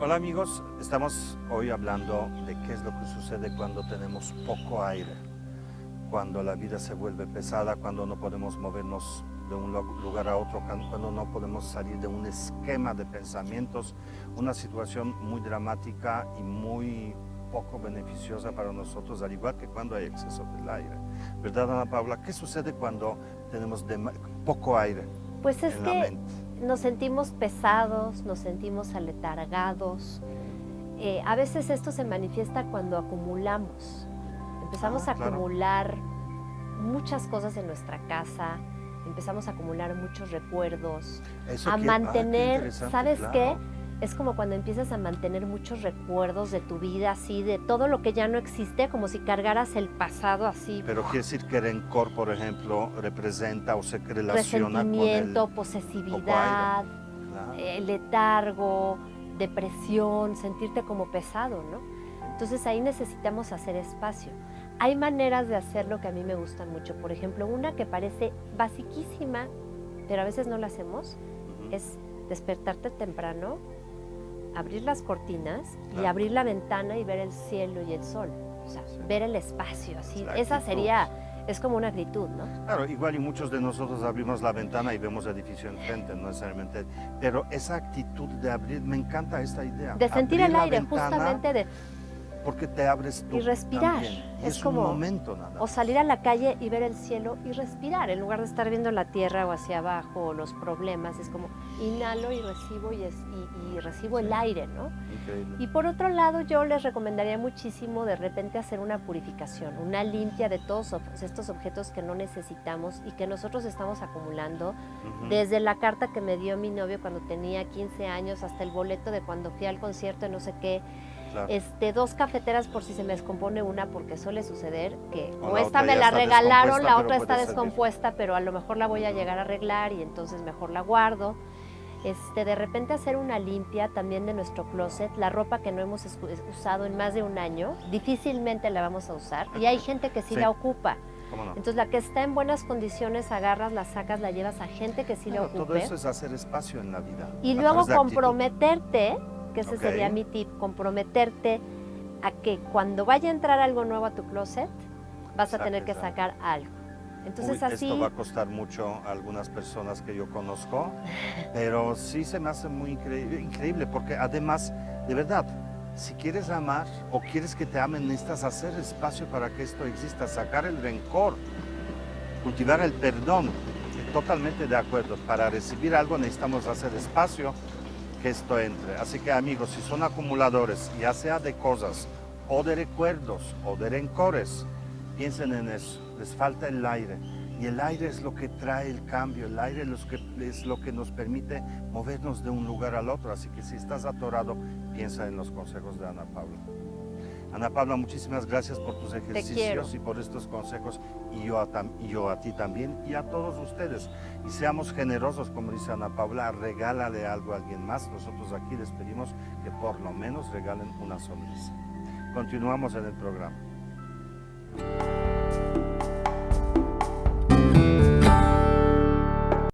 Hola amigos, estamos hoy hablando de qué es lo que sucede cuando tenemos poco aire, cuando la vida se vuelve pesada, cuando no podemos movernos de un lugar a otro, cuando no podemos salir de un esquema de pensamientos, una situación muy dramática y muy poco beneficiosa para nosotros, al igual que cuando hay exceso del aire. ¿Verdad, Ana Paula? ¿Qué sucede cuando tenemos poco aire Pues es en la que mente? nos sentimos pesados, nos sentimos aletargados. A veces esto se manifiesta cuando acumulamos. Empezamos a Claro. acumular muchas cosas en nuestra casa, empezamos a acumular muchos recuerdos, Eso a qué mantener, interesante, ¿sabes qué? claro. Es como cuando empiezas a mantener muchos recuerdos de tu vida, así, de todo lo que ya no existe, como si cargaras el pasado así. Pero quiere decir que rencor, por ejemplo, representa o se relaciona con el Resentimiento, poco aire. posesividad, Claro. letargo, depresión, sentirte como pesado, ¿no? Entonces ahí necesitamos hacer espacio. Hay maneras de hacerlo que a mí me gustan mucho. Por ejemplo, una que parece basiquísima, pero a veces no la hacemos, es despertarte temprano, abrir las cortinas y Claro. abrir la ventana y ver el cielo y el sol. O sea, Sí. ver el espacio, así. La Esa actitud. sería, es como una actitud, ¿no? Claro, igual y muchos de nosotros abrimos la ventana y vemos el edificio enfrente, no necesariamente. Pero esa actitud de abrir, me encanta esta idea. De sentir Abrir el la aire, ventana justamente de porque te abres tú y respirar. también. Y Es es como, un momento nada o más. salir a la calle y ver el cielo y respirar, en lugar de estar viendo la tierra o hacia abajo o los problemas, es como inhalo y recibo y recibo el aire, ¿no? Increíble. Y por otro lado, yo les recomendaría muchísimo de repente hacer una purificación, una limpia de todos estos objetos que no necesitamos y que nosotros estamos acumulando, desde la carta que me dio mi novio cuando tenía 15 años hasta el boleto de cuando fui al concierto de no sé qué. Claro. 2 cafeteras por si se me descompone una, porque suele suceder que O o la esta otra me ya la está regalaron, descompuesta, la pero otra está puede servir. descompuesta, pero a lo mejor la voy a llegar a arreglar y entonces mejor la guardo. De repente hacer una limpia también de nuestro closet, la ropa que no hemos usado en más de un año, difícilmente la vamos a usar y hay gente que sí, Sí. la ocupa. ¿Cómo no? Entonces la que está en buenas condiciones, agarras, la sacas, la llevas a gente que sí la Claro, todo ocupe. eso es hacer espacio en la vida. Y a luego través de actitud. comprometerte, que ese Ok. sería mi tip, comprometerte a que cuando vaya a entrar algo nuevo a tu closet, vas a tener que Saques algo. sacar algo. Entonces Uy, así, esto va a costar mucho a algunas personas que yo conozco, pero sí se me hace muy increíble porque además, de verdad, si quieres amar o quieres que te amen, necesitas hacer espacio para que esto exista, sacar el rencor, cultivar el perdón. Totalmente de acuerdo. Para recibir algo necesitamos hacer espacio que esto entre. Así que amigos, si son acumuladores, ya sea de cosas o de recuerdos o de rencores, piensen en eso. Les falta el aire. Y el aire es lo que trae el cambio, el aire es lo que nos permite movernos de un lugar al otro. Así que si estás atorado, piensa en los consejos de Ana Paula. Ana Paula, muchísimas gracias por tus ejercicios y por estos consejos, y yo a ti también y a todos ustedes. Y seamos generosos, como dice Ana Paula, regálale algo a alguien más. Nosotros aquí les pedimos que por lo menos regalen una sonrisa. Continuamos en el programa.